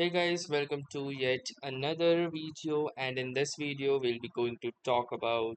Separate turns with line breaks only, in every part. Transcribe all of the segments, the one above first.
Hey guys, welcome to yet another video, and in this video we'll be going to talk about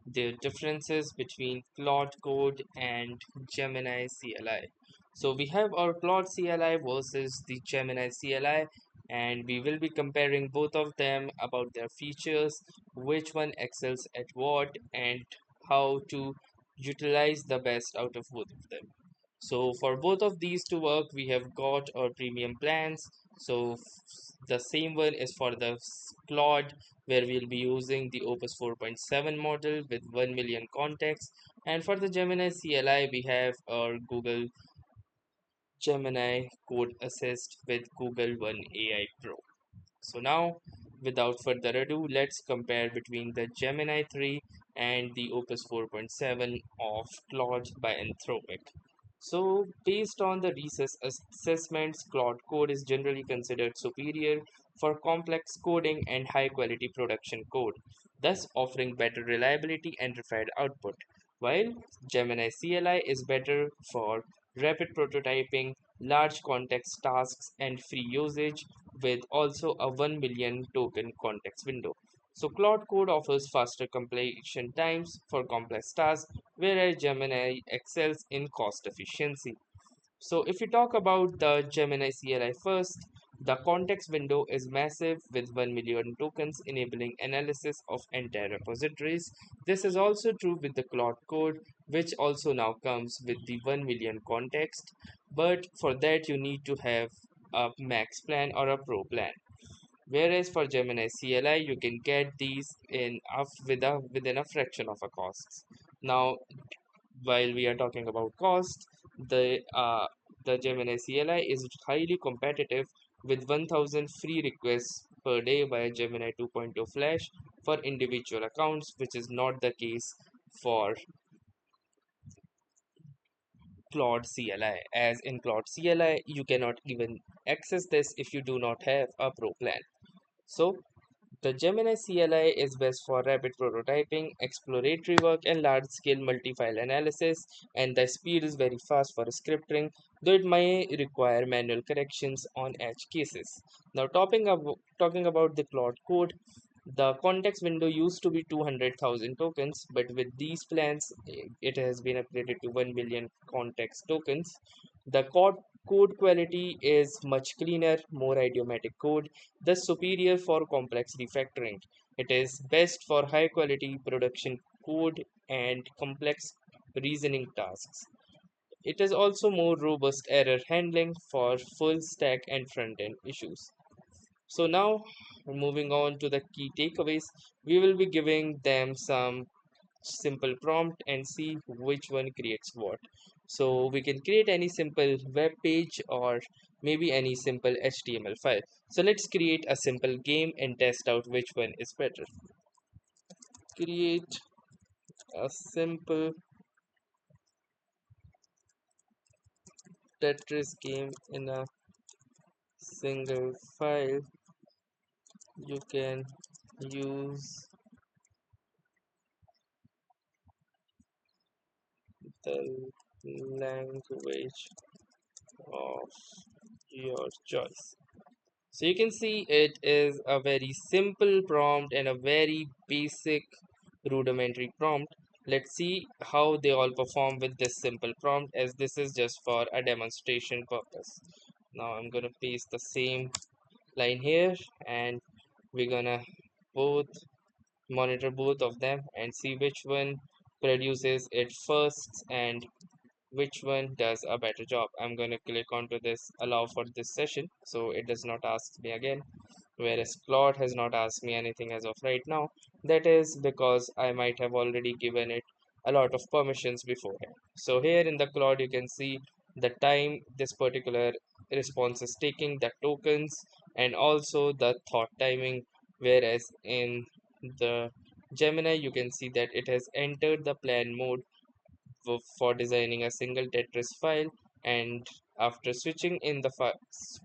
the differences between Claude Code and Gemini CLI. So we have our Claude CLI versus the Gemini CLI, and we will be comparing both of them about their features, which one excels at what, and how to utilize the best out of both of them. So for both of these to work, we have got our premium plans. The same one is for the Claude, where we'll be using the Opus 4.7 model with 1 million contacts. And for the Gemini CLI, we have our Google Gemini Code Assist with Google One AI Pro. So now, without further ado, let's compare between the Gemini 3 and the Opus 4.7 of Claude by Anthropic. So, based on the research assessments, Claude Code is generally considered superior for complex coding and high quality production code, thus offering better reliability and refined output. While Gemini CLI is better for rapid prototyping, large context tasks, and free usage, with also a 1 million token context window. So, Claude Code offers faster completion times for complex tasks, whereas Gemini excels in cost efficiency. So if you talk about the Gemini CLI first, the context window is massive with 1 million tokens enabling analysis of entire repositories. This is also true with the Claude Code, which also now comes with the 1 million context, but for that you need to have a max plan or a pro plan. Whereas for Gemini CLI, you can get these within a fraction of a cost. Now, while we are talking about cost, the Gemini CLI is highly competitive with 1000 free requests per day via Gemini 2.0 Flash for individual accounts, which is not the case for Claude CLI. As in Claude CLI, you cannot even access this if you do not have a pro plan. So the Gemini CLI is best for rapid prototyping, exploratory work, and large-scale multi-file analysis, and the speed is very fast for scripting, though it may require manual corrections on edge cases. Now, talking about the Claude Code, the context window used to be 200,000 tokens, but with these plans, it has been upgraded to 1 billion context tokens. The code quality is much cleaner, more idiomatic code, thus superior for complex refactoring. It is best for high quality production code and complex reasoning tasks. It is also more robust error handling for full stack and front end issues. So now, moving on to the key takeaways, we will be giving them some simple prompt and see which one creates what. So we can create any simple web page or maybe any simple HTML file. So let's create a simple game and test out which one is better. Create a simple Tetris game in a single file. You can use the language of your choice. So you can see it is a very simple prompt and a very basic rudimentary prompt. Let's see how they all perform with this simple prompt, as this is just for a demonstration purpose. Now I'm gonna paste the same line here, and we're gonna both monitor both of them and see which one produces it first and which one does a better job. I'm going to click onto this allow for this session so it does not ask me again, whereas Claude has not asked me anything as of right now. That is because I might have already given it a lot of permissions beforehand. So here in the Claude you can see the time this particular response is taking, the tokens, and also the thought timing, whereas in the Gemini you can see that it has entered the plan mode for designing a single Tetris file, and after switching in the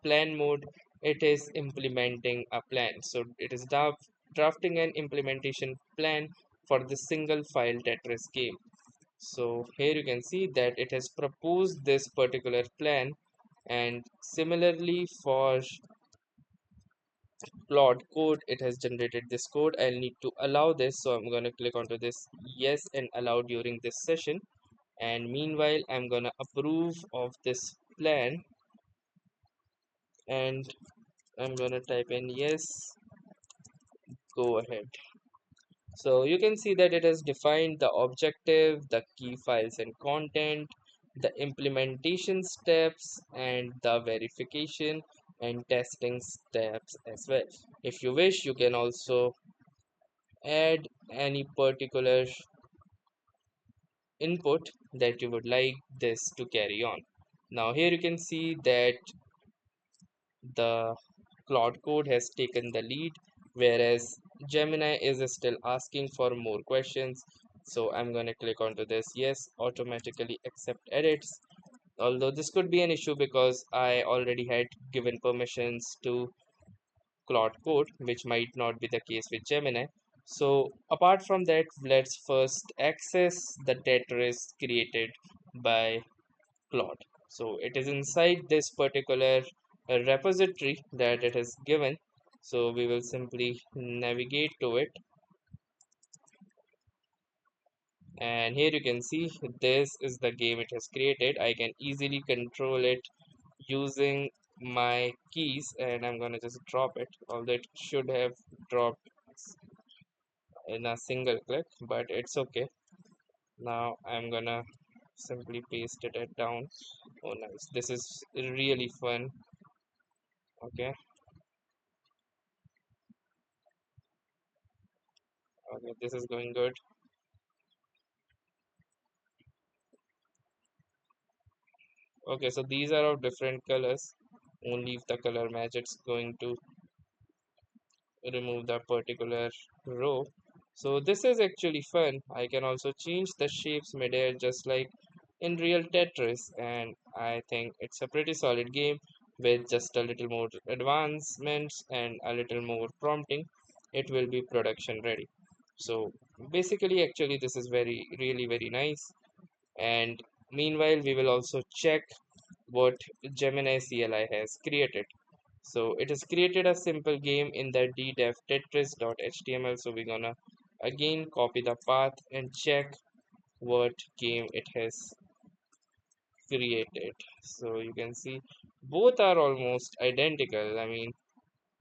plan mode, it is implementing a plan. So it is drafting an implementation plan for the single file Tetris game. So here you can see that it has proposed this particular plan, and similarly for Claude Code, it has generated this code. I'll need to allow this, so I'm going to click onto this yes and allow during this session. And meanwhile, I'm going to approve of this plan, and I'm going to type in yes, go ahead. So you can see that it has defined the objective, the key files and content, the implementation steps, and the verification and testing steps as well. If you wish, you can also add any particular input that you would like this to carry on. Now here you can see that the Claude Code has taken the lead, whereas Gemini is still asking for more questions. So I'm going to click onto this yes, automatically accept edits. Although this could be an issue because I already had given permissions to Claude Code, which might not be the case with Gemini. So apart from that, let's first access the Tetris created by Claude. So it is inside this particular repository that it has given. So we will simply navigate to it, and here you can see this is the game it has created. I can easily control it using my keys, and I'm gonna just drop it, although it should have dropped in a single click, but it's okay. Now I'm gonna simply paste it at down. Oh nice, this is really fun. Okay, okay, this is going good. Okay, so these are of different colors. Only if the color match it's going to remove that particular row. So this is actually fun. I can also change the shapes midair just like in real Tetris, and I think it's a pretty solid game with just a little more advancements and a little more prompting. It will be production ready. So basically actually this is really very nice. And meanwhile we will also check what Gemini CLI has created. So it has created a simple game in the ddef tetris.html. So we're gonna again copy the path and check what game it has created. So you can see both are almost identical. I mean,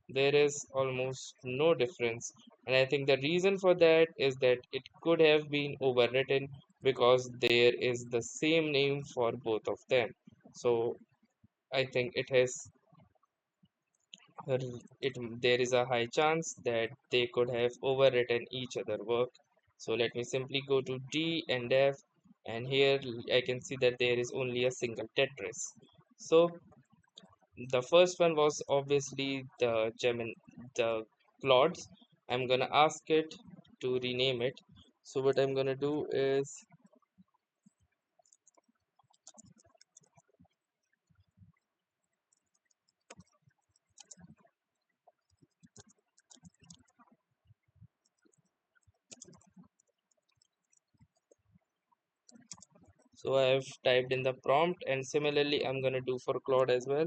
there is almost no difference. And I think the reason for that is that it could have been overwritten because there is the same name for both of them. So I think there is a high chance that they could have overwritten each other work. So let me simply go to D and F, and here I can see that there is only a single Tetris. So the first one was obviously the Claudes. I'm gonna ask it to rename it. So what I'm gonna do is, so I have typed in the prompt, and similarly I'm gonna do for Claude as well.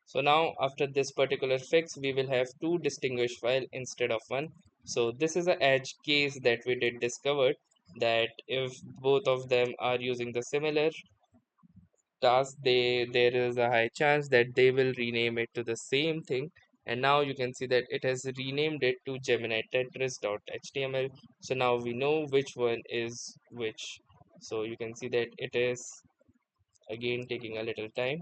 So now after this particular fix, we will have two distinguished file instead of one. So this is a edge case that we did discover, that if both of them are using the similar task, there is a high chance that they will rename it to the same thing. And now you can see that it has renamed it to Gemini Tetris.html. So now we know which one is which. So you can see that it is again taking a little time.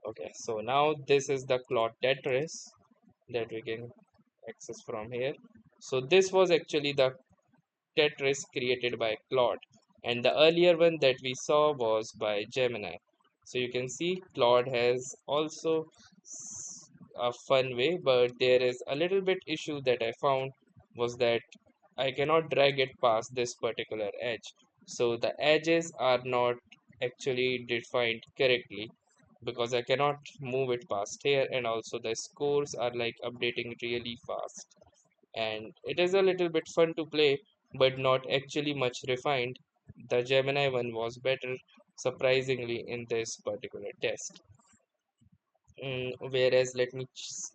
Okay, so now this is the Claude Tetris that we can access from here. So this was actually the Tetris created by Claude, and the earlier one that we saw was by Gemini. So you can see Claude has also a fun way, but there is a little bit issue that I found was that I cannot drag it past this particular edge. So the edges are not actually defined correctly because I cannot move it past here, and also the scores are like updating really fast. And it is a little bit fun to play, but not actually much refined. The Gemini one was better, surprisingly, in this particular test. Whereas let me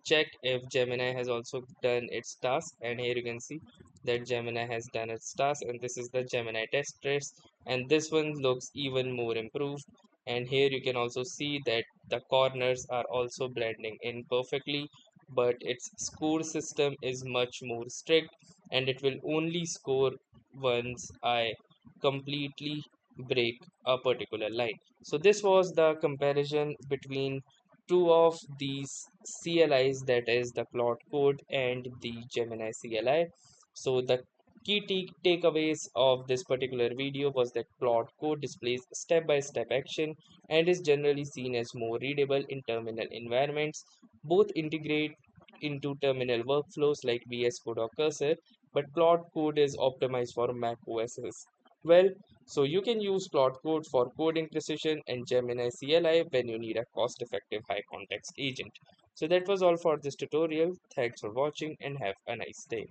check if Gemini has also done its task, and here you can see that Gemini has done its task, and this is the Gemini test trace, and this one looks even more improved. And here you can also see that the corners are also blending in perfectly, but its score system is much more strict, and it will only score once I completely break a particular line. So this was the comparison between two of these CLIs, that is the Claude Code and the Gemini CLI. So the key takeaways of this particular video was that Claude Code displays step-by-step action and is generally seen as more readable in terminal environments. Both integrate into terminal workflows like VS Code or Cursor, but Claude Code is optimized for Mac OSs. Well, so you can use Claude Code for coding precision and Gemini CLI when you need a cost-effective high-context agent. So that was all for this tutorial. Thanks for watching and have a nice day.